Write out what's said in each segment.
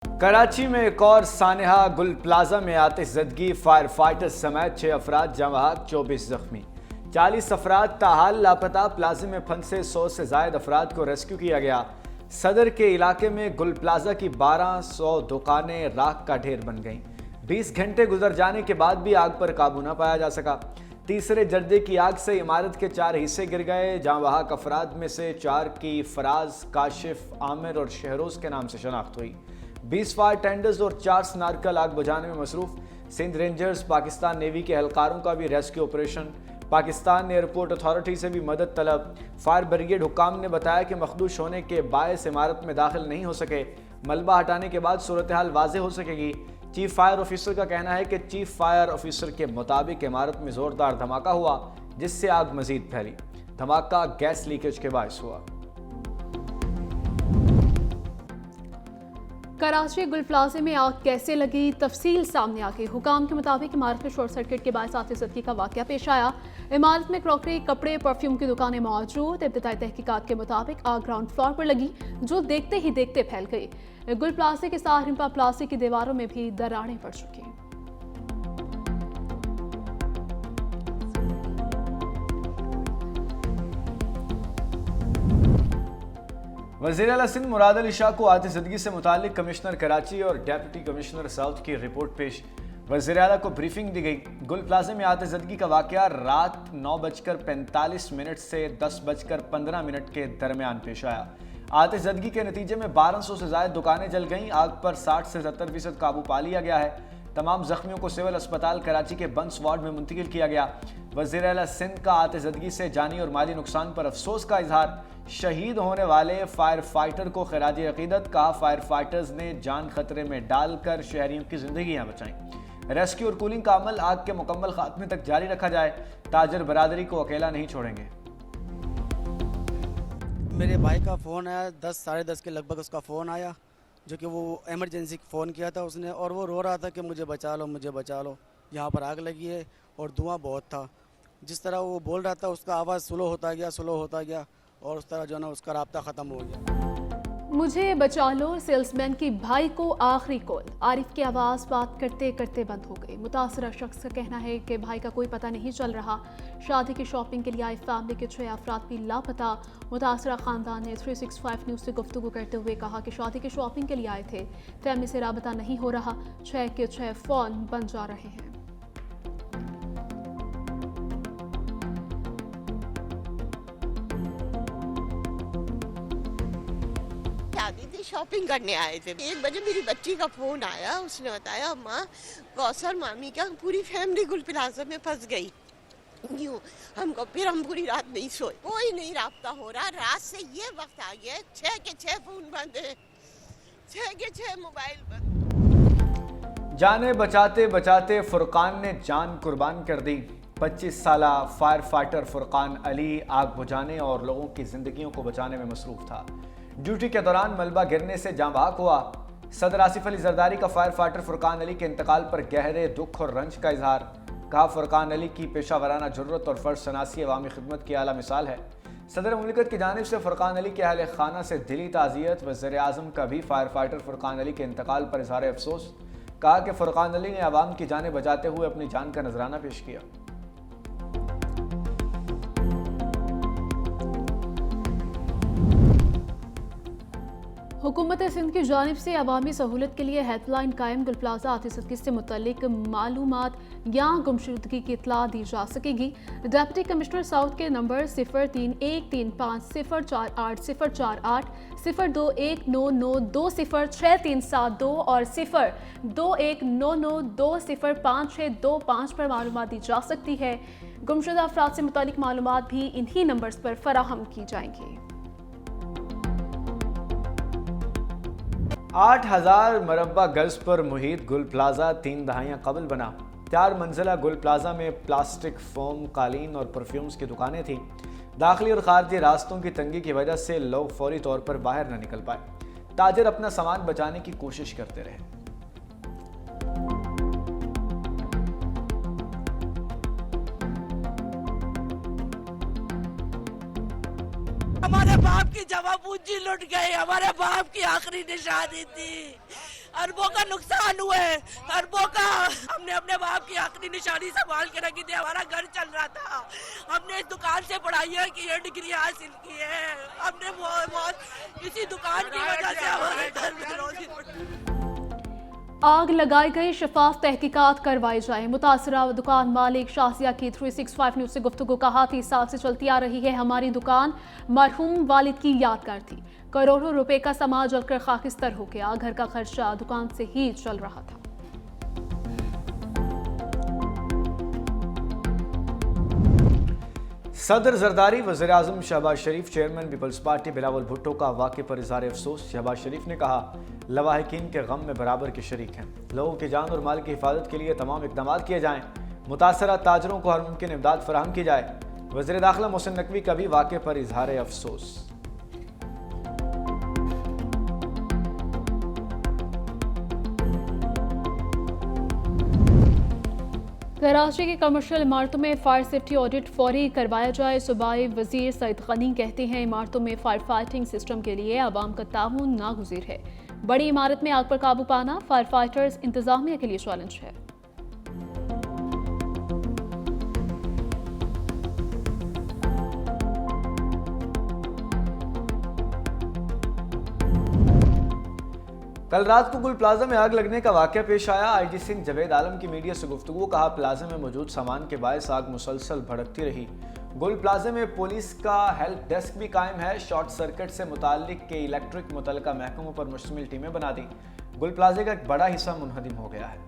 कराची में एक और सानेहा गुल प्लाजा में आतिशज़दगी, फायर फाइटर्स समेत 6 अफराद जहाँ बहक, 24 जख्मी, 40 अफराद ताहाल लापता। प्लाजे में फंसे 100 से जायद अफराद को रेस्क्यू किया गया। सदर के इलाके में गुल प्लाजा की 1200 दुकानें राख का ढेर बन गईं। 20 घंटे गुजर जाने के बाद भी आग पर काबू न पाया जा सका। तीसरे दर्जे की आग से इमारत के 4 हिस्से गिर गए। जहाँ बहक अफराद में से 4 की फराज, काशिफ, आमिर और शहरोज के नाम से शनाख्त हुई। 20 फायर टेंडर्स और 4 स्नार्कल आग बुझाने में मसरूफ। सिंध रेंजर्स, पाकिस्तान नेवी के एहलकारों का भी rescue operation. Pakistan airport authority से भी मदद तलब। फायर ब्रिगेड हुक्काम ने बताया कि मखदूश होने के बायस इमारत में दाखिल नहीं हो सके। मलबा हटाने के बाद सूरत हाल वाज़े हो सकेगी। चीफ फायर ऑफिसर का कहना है कि चीफ फायर ऑफिसर के मुताबिक इमारत में जोरदार धमाका हुआ, जिससे आग मजीद फैली। धमाका गैस लीकेज के बायस हुआ। कराची गुल प्लाजे में आग कैसे लगी, तफसील सामने आ गई। हुकाम के मुताबिक इमारत में शॉर्ट सर्किट के बायस आतिशज़दगी का वाक़या पेश आया। इमारत में क्रॉकरी, कपड़े, परफ्यूम की दुकानें मौजूद। इब्तिदाई तहकीकात के मुताबिक आग ग्राउंड फ्लोर पर लगी, जो देखते ही देखते फैल गई। गुल प्लाजे के साथ रिम्पा प्लाजे की दीवारों में भी दरारें पड़ चुकी। वज़ीर आला सिंध मुराद अली शाह को आतिशज़दगी से मुताल्लिक कमिश्नर कराची और डेप्यूटी कमिश्नर साउथ की रिपोर्ट पेश। वज़ीर आला को ब्रीफिंग दी गई। गुल प्लाजे में आतिशज़दगी का वाक़या रात 9:45 से 10:15 के दरमियान पेश आया। आतिशज़दगी के नतीजे में 1200 से ज़ायद दुकानें जल गईं। आग पर 60 से 70% काबू पा लिया गया है। तमाम जख्मियों को सिविल अस्पताल कराची के बंस वार्ड में मुंतकिल किया गया। वज़ीर आला सिंध का आतिशज़दगी से जानी और माली नुकसान पर अफसोस का इजहार। शहीद होने वाले फायर फाइटर को खिराज अकीदत। कहा, फायर फाइटर्स ने जान खतरे में डालकर शहरियों की जिंदगियां बचाईं। रेस्क्यू और कूलिंग का अमल आग के मुकम्मल खात्मे तक जारी रखा जाए। ताजर बरादरी को अकेला नहीं छोड़ेंगे। मेरे भाई का फ़ोन आया 10 साढ़े 10 के लगभग उसका फ़ोन आया, जो कि वो इमरजेंसी फ़ोन किया था उसने, और वो रो रहा था कि मुझे बचा लो, मुझे बचा लो, यहाँ पर आग लगी है और धुआं बहुत था। जिस तरह वो बोल रहा था उसका आवाज़ स्लो होता गया और उस तरह जो है ना उसका राब्ता ख़त्म हो गया। मुझे बचा लो सेल्समैन की भाई को आखिरी कॉल। आरिफ की आवाज़ बात करते करते बंद हो गई। मुतासरा शख्स का कहना है कि भाई का कोई पता नहीं चल रहा। शादी की शॉपिंग के लिए आए फैमिली के 6 अफराद भी लापता। मुतासरा ख़ानदान ने 365 न्यूज़ से गुफ्तगू करते हुए कहा कि शादी की शॉपिंग के लिए आए थे, फैमिली से राबता नहीं हो रहा। 6 के 6 फ़ोन बन जा रहे हैं। शादी थी, शॉपिंग करने आए थे। 1 बजे मेरी बच्ची का फोन आया, उसने बताया माँ कौसर मामी का पूरी फैमिली गुल प्लाजा में फंस गई। यूं हमको फिर हम पूरी रात नहीं सोए, कोई नहीं राब्ता हो रहा। रात से ये वक्त आ गया 6 के 6 फोन बंद है, 6 के 6 मोबाइल बंद। जाने बचाते बचाते फुरकान ने जान कुर्बान कर दी। 25 साला फायर फाइटर फुरकान अली आग बुझाने और लोगों की जिंदगियों को बचाने में मसरूफ था। ड्यूटी के दौरान मलबा गिरने से जाँ बहक हुआ। सदर आसिफ अली जरदारी का फायर फाइटर फुरकान अली के इंतकाल पर गहरे दुख और रंज का इजहार। कहा, फुरकान अली की पेशा वराना जुर्रत और फर्ज शनासी अवामी खिदमत की आला मिसाल है। सदर मुमलिकत की जानिब से फुरकान अली के अहल खाना से दिली ताज़ियत। वज़ीर आज़म का भी फायर फाइटर फुरकान अली के इंतकाल पर इजहार अफसोस। कहा कि फुरकान अली ने आवाम की जानें बचाते हुए अपनी जान का नजराना पेश किया। हुकूमत सिंध की जानिब से अवामी सहूलत के लिए हेल्पलाइन कायम। गुल प्लाजा आतिशज़दगी से मुतल्लिक मालूमात या गुमशुदगी की इत्तला दी जा सकेगी। डेप्यूटी कमिश्नर साउथ के नंबर 03135048 048 0219920637 और 021992056525 पर मालूमात दी जा सकती है। गुमशुदा अफराद से मुतल्लिक मालूमात भी इन्हीं नंबर्स पर फराहम की जाएंगी। 8000 मरबा गज पर मुहित गुल प्लाजा 3 दहाइयाँ कबल बना। 4 मंजिला गुल प्लाजा में प्लास्टिक, फोम, कालीन और परफ्यूम्स की दुकानें थीं। दाखिली और खारजी रास्तों की तंगी की वजह से लोग फौरी तौर पर बाहर न निकल पाए। ताजिर अपना सामान बचाने की कोशिश करते रहे। हमारे बाप की जमा पूंजी लुट गई, हमारे बाप की आखिरी निशानी थी। अरबों का नुकसान हुआ है, अरबों का। हमने अपने बाप की आखिरी निशानी संभाल के रखी थी, हमारा घर चल रहा था। हमने इस दुकान से पढ़ाइयाँ की है, डिग्री हासिल की है। हमने बहुत इसी दुकान की वजह से हमारे घर में रोजी। आग लगाई गई, शफाफ तहकीकात करवाई जाए। मुतासरा दुकान मालिक शासिया की 365 न्यूज से गुफ्तगू। कहा 30 साल से चलती आ रही है हमारी दुकान, मरहूम वालिद की यादगार थी। करोड़ों रुपए का सामान जलकर खाकिस्तर हो गया। घर का खर्चा दुकान से ही चल रहा था। सदर जरदारी, वज़ीर आज़म Shahbaz Sharif, chairman Peoples Party Bilawal Bhutto का वाक़े पर इज़हार अफसोस। शहबाज शरीफ ने कहा लवाहिकीन के गम में बराबर के शरीक हैं। लोगों की जान और माल की हिफाजत के लिए तमाम इक़दाम किए जाएँ। मुतासरा ताजरों को हर मुमकिन इमदाद फराहम की जाए। वज़ीर दाखिला मोहसिन नकवी का भी वाक़े पर इज़हार अफसोस। कराची की कमर्शियल इमारतों में फायर सेफ्टी ऑडिट फौरी करवाया जाए। सूबाई वजीर सईद गनी कहते हैं इमारतों में फायर फाइटिंग सिस्टम के लिए आवाम का ताउन नागुज़ीर है। बड़ी इमारत में आग पर काबू पाना फायर फाइटर्स इंतजामिया के लिए चैलेंज है। कल रात को गुल प्लाजा में आग लगने का वाकया पेश आया। आईजी सिंह जवेद आलम की मीडिया से गुफ्तगू। कहा प्लाजा में मौजूद सामान के बायस आग मुसलसल भड़कती रही। गुल प्लाजा में पुलिस का हेल्प डेस्क भी कायम है। शॉर्ट सर्किट से मुताल्लिक के इलेक्ट्रिक मुतल्लिका महकमों पर मुश्तमिल टीमें बना दी। गुल प्लाजा का एक बड़ा हिस्सा मुनहदिम हो गया है।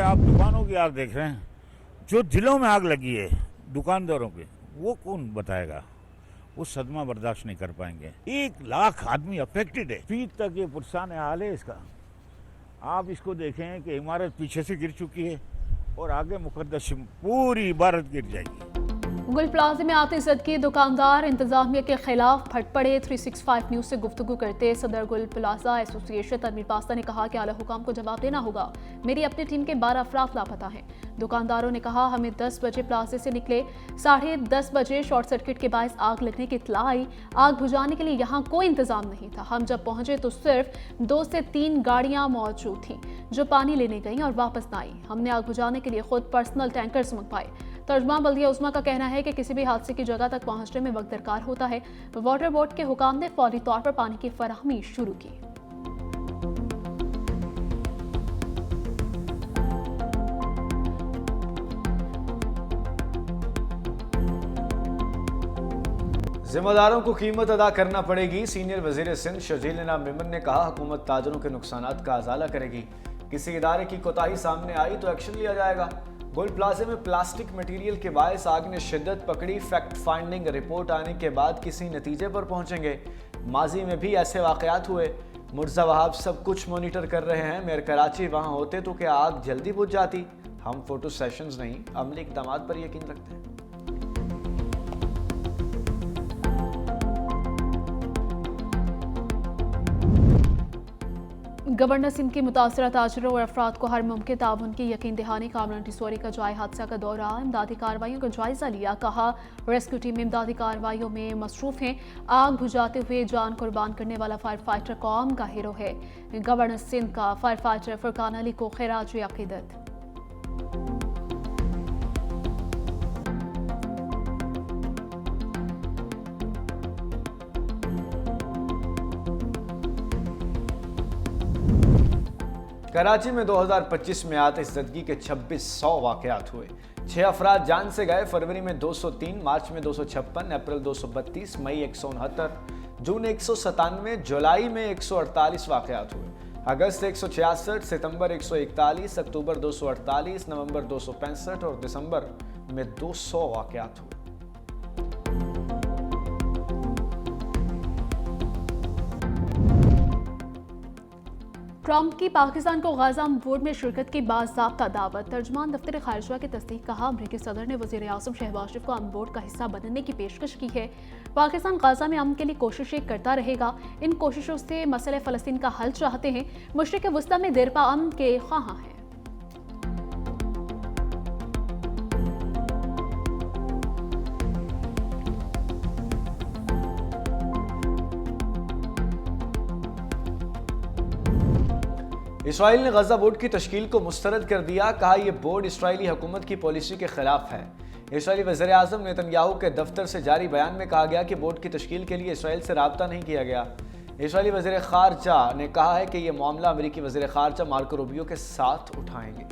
आप दुकानों की आग देख रहे हैं, जो दिलों में आग लगी है दुकानदारों के, वो कौन बताएगा? वो सदमा बर्दाश्त नहीं कर पाएंगे। 1 लाख आदमी अफेक्टेड है। पीठ तक ये पुरसान हाल है इसका। आप इसको देखें कि इमारत पीछे से गिर चुकी है और आगे मुकद्दस पूरी इमारत गिर जाएगी। गुल प्लाजा में आते जदगी, दुकानदार इंतजामिया के खिलाफ फट पड़े। 365 न्यूज से गुफ्तगू करते सदर गुल प्लाजा एसोसिएशन तनवीर पास्ता ने कहा कि आला हुकाम को जवाब देना होगा। मेरी अपनी टीम के 12 अफराद लापता हैं। दुकानदारों ने कहा हमें 10 बजे प्लाजे से निकले, 10:30 बजे शॉर्ट सर्किट के बायस आग लगने की इत्तला आई। आग बुझाने के लिए यहाँ कोई इंतजाम नहीं था। हम जब पहुंचे तो सिर्फ 2 से 3 गाड़ियां मौजूद थीं जो पानी लेने गईं और वापस न आई। हमने आग बुझाने के लिए खुद पर्सनल टैंकर्स मंगवाए। तर्जुमान बल्दिया उस्मा का कहना है कि किसी भी हादसे की जगह तक पहुंचने में वक्त दरकार होता है। वाटर बोर्ड के हुकाम ने फौरी तौर पर पानी की फराहमी शुरू की। जिम्मेदारों को कीमत अदा करना पड़ेगी। सीनियर वजीर सिंध शजील इनाम मेमन ने कहा हुकूमत ताजरों के नुकसानात का अजाला करेगी। किसी इदारे की कोताही सामने आई तो एक्शन लिया जाएगा। गुल प्लाजा में प्लास्टिक मटेरियल के बायस आग ने शिद्दत पकड़ी। फैक्ट फाइंडिंग रिपोर्ट आने के बाद किसी नतीजे पर पहुंचेंगे। माजी में भी ऐसे वाकयात हुए। मुर्जा वहाब सब कुछ मॉनिटर कर रहे हैं। मेयर कराची वहां होते तो क्या आग जल्दी बुझ जाती? हम फोटो सेशंस नहीं, अमली इक़दाम पर यकीन रखते हैं। गवर्नर सिंध के मुतासरा ताजरों और अफराद को हर मुमकिन ताउन की यकीन दहानी। कामरान टिसोरी का जाए हादसा का दौरा, इमदादी कार्रवाइयों का जायजा लिया। कहा रेस्क्यू टीम इमदादी कार्रवाइयों में मसरूफ हैं। आग बुझाते हुए जान कुर्बान करने वाला फायर फाइटर कौम का हीरो है। गवर्नर सिंध का फायर फाइटर फुरकान अली को खिराज अकीदत। कराची में 2025 में आतिशज़दगी के 2600 वाक़यात हुए। 6 अफराद जान से गए। फरवरी में 203, मार्च में 256, अप्रैल 232, मई 169, जून 197, जुलाई में 148 वाक़यात हुए। अगस्त 166, सितंबर 141, अक्टूबर 248, नवंबर 265 और दिसंबर में 200 वाक़यात हुए। ट्रंप की पाकिस्तान को गाजा बोर्ड में शिरकत की बाज़ाब्ता दावत। तर्जुमान दफ्तर खारिजा की तस्दीक। कहा अमरीकी सदर ने वज़ीर आज़म शहबाज शरीफ को बोर्ड का हिस्सा बनने की पेशकश की है। पाकिस्तान गाजा में अमन के लिए कोशिशें करता रहेगा। इन कोशिशों से मसले फ़लस्तीन का हल चाहते हैं। मशरिक़ वस्ता में देरपा अमन के ख्वाह हैं। इसराइल ने गजा बोर्ड की तश्कील को मुस्तरद कर दिया। कहा यह बोर्ड इसराइली हुकूमत की पॉलिसी के खिलाफ है। इसराइली वज़ीर आज़म नेतन्याहू के दफ्तर से जारी बयान में कहा गया कि बोर्ड की तश्कील के लिए इसराइल से रब्ता नहीं किया गया। इसराइली वज़ीर ख़ारजा ने कहा है कि यह मामला अमेरिकी वज़ीर ख़ारजा मार्को रूबियो के साथ उठाएंगे।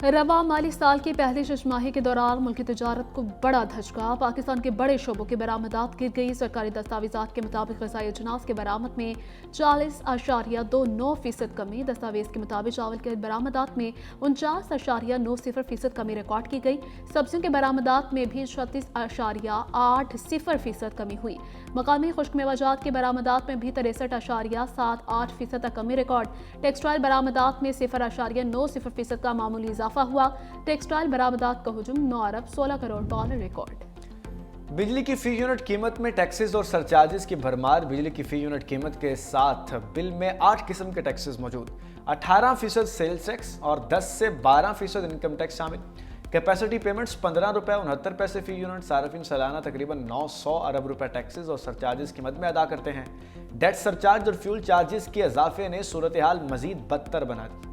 रवा माली साल की पहली छमाही के दौरान मुल्की तजारत को बड़ा धचका। पाकिस्तान के बड़े शोबों की बरामदात गिर गई। सरकारी दस्तावेजात के मुताबिक ग़िज़ाई अजनास के बरामद में 40.29% कमी। दस्तावेज के मुताबिक चावल के बरामदात में 49.90% कमी रिकॉर्ड की गई। सब्जियों के बरामदात में भी 36.80% कमी हुई। मकामी खुश्क मेवाजात की बरामदात में भी 63.78% तक कमी रिकॉर्ड। टेक्सटाइल बरामदात में 0.90% का मामूली इजाफा हुआ। टेक्सटाइल बरामदात का हुजूम 9 अरब 16 करोड़ डॉलर रिकॉर्ड। बिजली की फी यूनिट कीमत में टैक्सेस और सरचार्जेस की भरमार। बिजली की फी यूनिट कीमत के साथ बिल में 8 किस्म के टैक्सेस मौजूद। 18% सेल्स टैक्स और 10 से 12% इनकम टैक्स शामिल। कैपेसिटी पेमेंट्स 15 रुपये 69 पैसे फी यूनिट। सार्फिन सालाना तकरीबन 900 अरब रुपए टैक्सेस और सरचार्जेस की मद में अदा करते हैं। डेट सरचार्ज और फ्यूल चार्जेस के इजाफे ने सूरत हाल मजीद बदतर बना दी।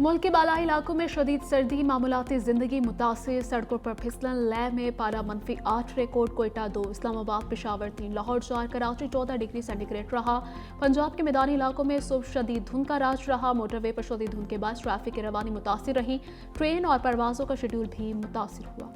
मुल्क के बालाई इलाकों में शदीद सर्दी। मामूलाती जिंदगी मुतासिर। सड़कों पर फिसलन। लय में पारा -8 record. Quetta 2, Islamabad Peshawar 3, Lahore 4, Karachi 14 degree centigrade रहा। पंजाब के मैदानी इलाकों में सुबह शदीद धुंध का राज रहा। मोटरवे पर शदीद धुंध के बाद ट्रैफिक की रवानी मुतासिर रही। ट्रेन और परवाजों का शेड्यूल भी मुतासिर हुआ।